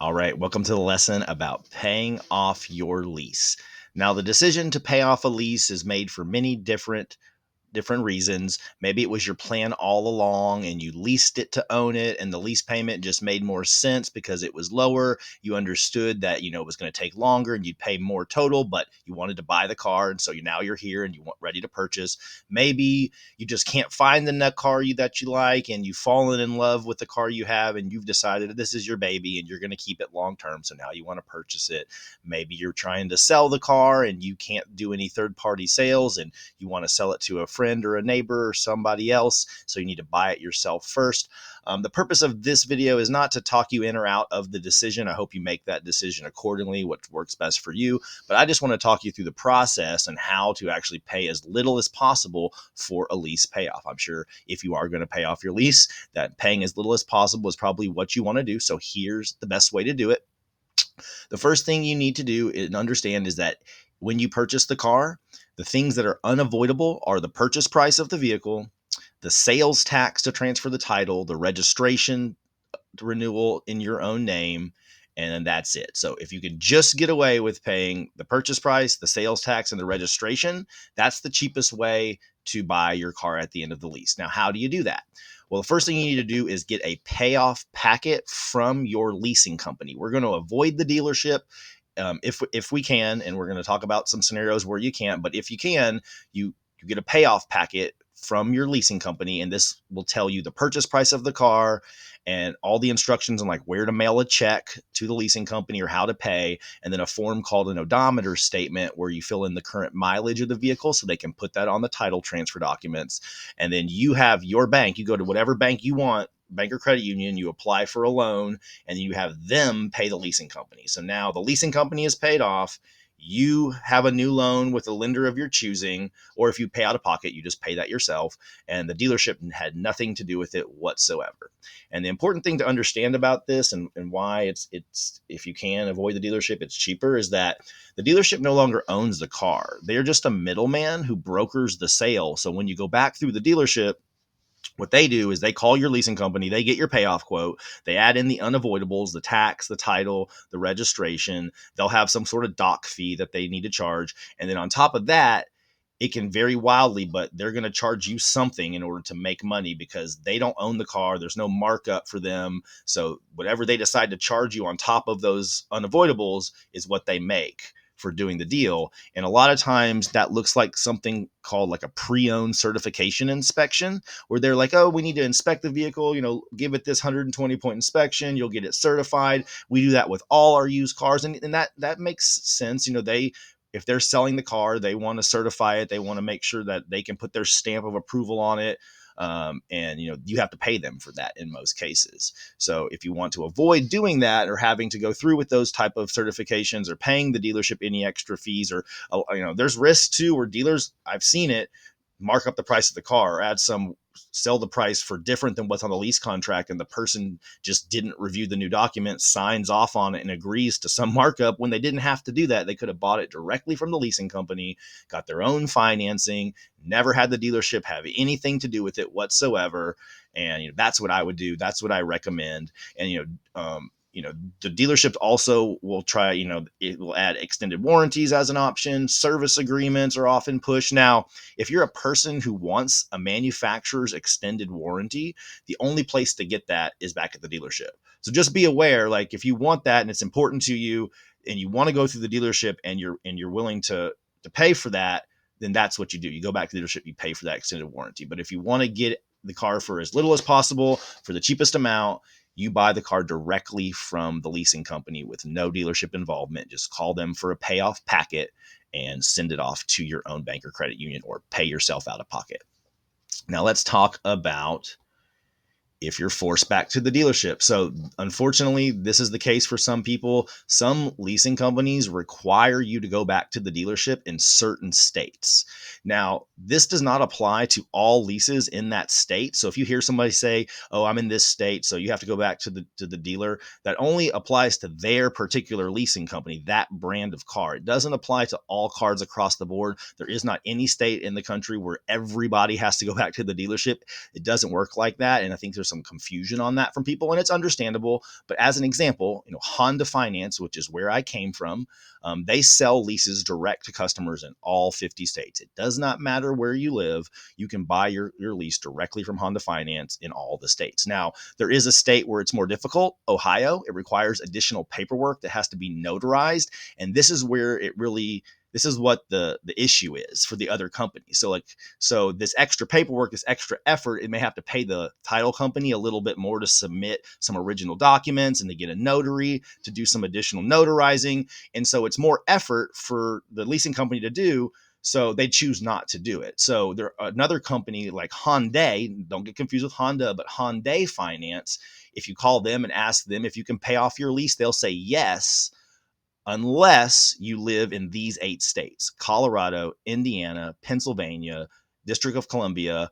All right, welcome to the lesson about paying off your lease. Now, the decision to pay off a lease is made for many different reasons. Maybe it was your plan all along and you leased it to own it, and the lease payment just made more sense because it was lower. You understood that, it was going to take longer and you'd pay more total, but you wanted to buy the car. And so now you're here and you want ready to purchase. Maybe you just can't find the car that you like, and you've fallen in love with the car you have and you've decided that this is your baby and you're going to keep it long term. So now you want to purchase it. Maybe you're trying to sell the car and you can't do any third party sales and you want to sell it to a friend or a neighbor or somebody else, so you need to buy it yourself first. The purpose of this video is not to talk you in or out of the decision. I hope you make that decision accordingly, what works best for you. But I just want to talk you through the process and how to actually pay as little as possible for a lease payoff. I'm sure if you are going to pay off your lease, that paying as little as possible is probably what you want to do. So here's the best way to do it. The first thing you need to do and understand is that when you purchase the car, the things that are unavoidable are the purchase price of the vehicle, the sales tax to transfer the title, the registration renewal in your own name, and that's it. So if you can just get away with paying the purchase price, the sales tax, and the registration, that's the cheapest way to buy your car at the end of the lease. Now, how do you do that? Well, the first thing you need to do is get a payoff packet from your leasing company. We're going to avoid the dealership if we can, and we're going to talk about some scenarios where you can't. But if you can, you get a payoff packet from your leasing company, and this will tell you the purchase price of the car and all the instructions on like where to mail a check to the leasing company or how to pay, and then a form called an odometer statement where you fill in the current mileage of the vehicle so they can put that on the title transfer documents. And then you have your bank, you go to whatever bank you want, bank or credit union, you apply for a loan, and you have them pay the leasing company. So now the leasing company is paid off. You have a new loan with a lender of your choosing, or if you pay out of pocket, you just pay that yourself, and the dealership had nothing to do with it whatsoever. And the important thing to understand about this, and why it's if you can avoid the dealership, it's cheaper, is that the dealership no longer owns the car. They're just a middleman who brokers the sale. So when you go back through the dealership, what they do is they call your leasing company, they get your payoff quote, they add in the unavoidables, the tax, the title, the registration. They'll have some sort of doc fee that they need to charge. And then on top of that, it can vary wildly, but they're going to charge you something in order to make money because they don't own the car. There's no markup for them. So whatever they decide to charge you on top of those unavoidables is what they make for doing the deal. And a lot of times that looks like something called like a pre-owned certification inspection, where they're like, oh, we need to inspect the vehicle, give it this 120 point inspection, you'll get it certified. We do that with all our used cars. And that makes sense. If they're selling the car, they want to certify it. They want to make sure that they can put their stamp of approval on it. And you have to pay them for that in most cases. So if you want to avoid doing that or having to go through with those type of certifications or paying the dealership any extra fees, or there's risks too where dealers, I've seen it, mark up the price of the car or add some, sell the price for different than what's on the lease contract, and the person just didn't review the new document, signs off on it, and agrees to some markup when they didn't have to do that. They could have bought it directly from the leasing company, got their own financing, never had the dealership have anything to do with it whatsoever. And that's what I would do. That's what I recommend. And the dealership also will try, it will add extended warranties as an option. Service agreements are often pushed. Now, if you're a person who wants a manufacturer's extended warranty, the only place to get that is back at the dealership. So just be aware, like if you want that and it's important to you and you want to go through the dealership and you're willing to pay for that, then that's what you do. You go back to the dealership, you pay for that extended warranty. But if you want to get the car for as little as possible, for the cheapest amount, you buy the car directly from the leasing company with no dealership involvement. Just call them for a payoff packet and send it off to your own bank or credit union, or pay yourself out of pocket. Now let's talk about if you're forced back to the dealership. So unfortunately, this is the case for some people. Some leasing companies require you to go back to the dealership in certain states. Now, this does not apply to all leases in that state. So if you hear somebody say, oh, I'm in this state, so you have to go back to the dealer, that only applies to their particular leasing company, that brand of car. It doesn't apply to all cars across the board. There is not any state in the country where everybody has to go back to the dealership. It doesn't work like that. And I think there's some confusion on that from people, and it's understandable. But as an example, Honda Finance, which is where I came from, they sell leases direct to customers in all 50 states. It does not matter where you live. You can buy your lease directly from Honda Finance in all the states. Now, there is a state where it's more difficult, Ohio. It requires additional paperwork that has to be notarized. And this is where this is what the issue is for the other companies. So this extra paperwork, this extra effort, it may have to pay the title company a little bit more to submit some original documents and to get a notary to do some additional notarizing. And so it's more effort for the leasing company to do. So they choose not to do it. So there another company like Hyundai, don't get confused with Honda, but Hyundai Finance, if you call them and ask them if you can pay off your lease, they'll say yes, unless you live in these 8 states: Colorado, Indiana, Pennsylvania, District of Columbia,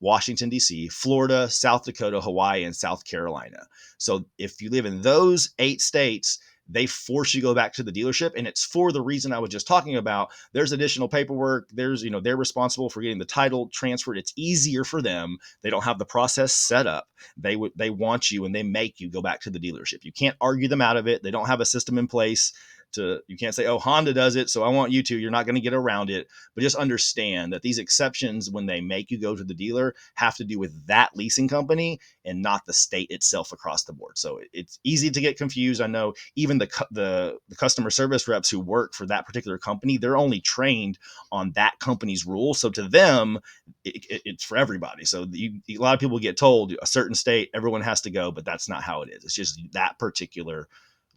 Washington, D.C., Florida, South Dakota, Hawaii, and South Carolina. So if you live in those 8 states, they force you to go back to the dealership. And it's for the reason I was just talking about. There's additional paperwork. They're responsible for getting the title transferred. It's easier for them. They don't have the process set up. They want you and they make you go back to the dealership. You can't argue them out of it. They don't have a system in place. You can't say, oh, Honda does it, so I want you to. You're not going to get around it. But just understand that these exceptions, when they make you go to the dealer, have to do with that leasing company and not the state itself across the board. So it's easy to get confused. I know even the customer service reps who work for that particular company, they're only trained on that company's rules. So to them, it's for everybody. So a lot of people get told a certain state, everyone has to go, but that's not how it is. It's just that particular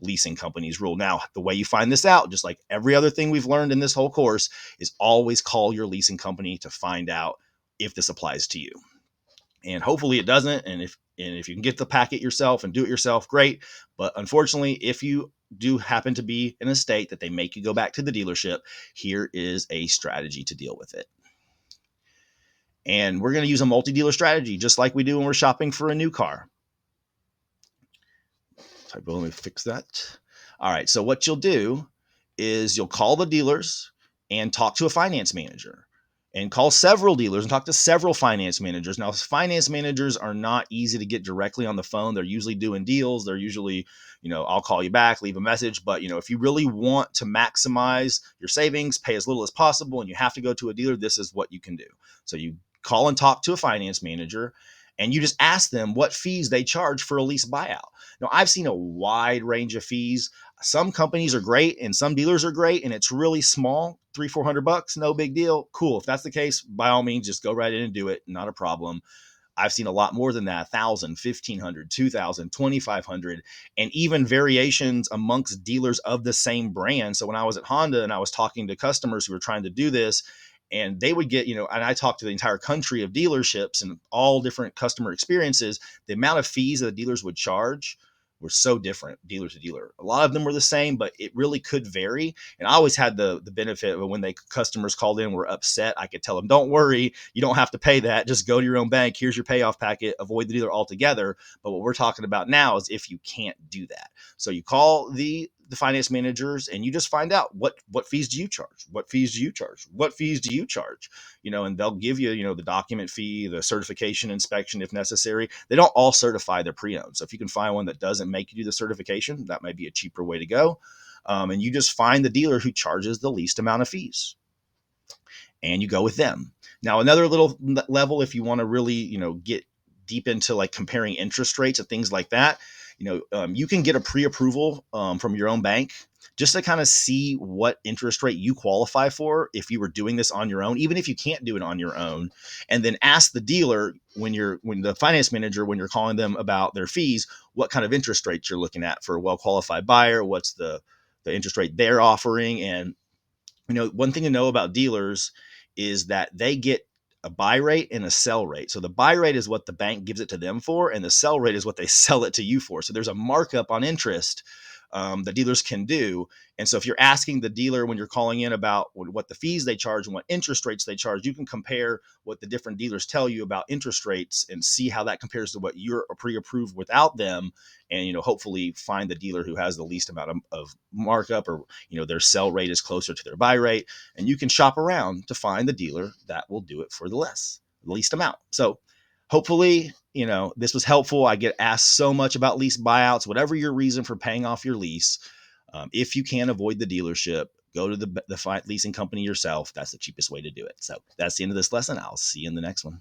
leasing company's rule. Now, the way you find this out, just like every other thing we've learned in this whole course, is always call your leasing company to find out if this applies to you. And hopefully it doesn't. And if you can get the packet yourself and do it yourself, great. But unfortunately, if you do happen to be in a state that they make you go back to the dealership, here is a strategy to deal with it. And we're going to use a multi-dealer strategy, just like we do when we're shopping for a new car. Typo, let me fix that. All right. So what you'll do is you'll call the dealers and talk to a finance manager, and call several dealers and talk to several finance managers. Now, finance managers are not easy to get directly on the phone. They're usually doing deals. They're usually, I'll call you back, leave a message. But, if you really want to maximize your savings, pay as little as possible, and you have to go to a dealer, this is what you can do. So you call and talk to a finance manager, and you just ask them what fees they charge for a lease buyout. Now, I've seen a wide range of fees. Some companies are great and some dealers are great, and it's really small, $300-400, no big deal. Cool. If that's the case, by all means, just go right in and do it. Not a problem. I've seen a lot more than that: 1,000, 1,500, 2,000, 2,500, and even variations amongst dealers of the same brand. So when I was at Honda and I was talking to customers who were trying to do this, and they would get, and I talked to the entire country of dealerships and all different customer experiences, the amount of fees that the dealers would charge were so different dealer to dealer. A lot of them were the same, but it really could vary. And I always had the benefit of when customers called in were upset, I could tell them, don't worry, you don't have to pay that. Just go to your own bank. Here's your payoff packet. Avoid the dealer altogether. But what we're talking about now is if you can't do that. So you call the finance managers and you just find out what fees do you charge? What fees do you charge? What fees do you charge? And they'll give you, the document fee, the certification inspection if necessary. They don't all certify their pre-owned. So if you can find one that doesn't make you do the certification, that might be a cheaper way to go. And you just find the dealer who charges the least amount of fees, and you go with them. Now, another little level, if you want to really, get deep into like comparing interest rates and things like that, you can get a pre-approval from your own bank just to kind of see what interest rate you qualify for if you were doing this on your own, even if you can't do it on your own. And then ask the dealer when the finance manager, when you're calling them about their fees, what kind of interest rates you're looking at for a well-qualified buyer, what's the interest rate they're offering. And, one thing to know about dealers is that they get a buy rate and a sell rate. So the buy rate is what the bank gives it to them for, and the sell rate is what they sell it to you for. So there's a markup on interest that dealers can do. And so if you're asking the dealer when you're calling in about what the fees they charge and what interest rates they charge, you can compare what the different dealers tell you about interest rates and see how that compares to what you're pre-approved without them. And, hopefully find the dealer who has the least amount of markup, or, their sell rate is closer to their buy rate. And you can shop around to find the dealer that will do it for the least amount. So hopefully, this was helpful. I get asked so much about lease buyouts. Whatever your reason for paying off your lease, if you can avoid the dealership, go to the leasing company yourself. That's the cheapest way to do it. So that's the end of this lesson. I'll see you in the next one.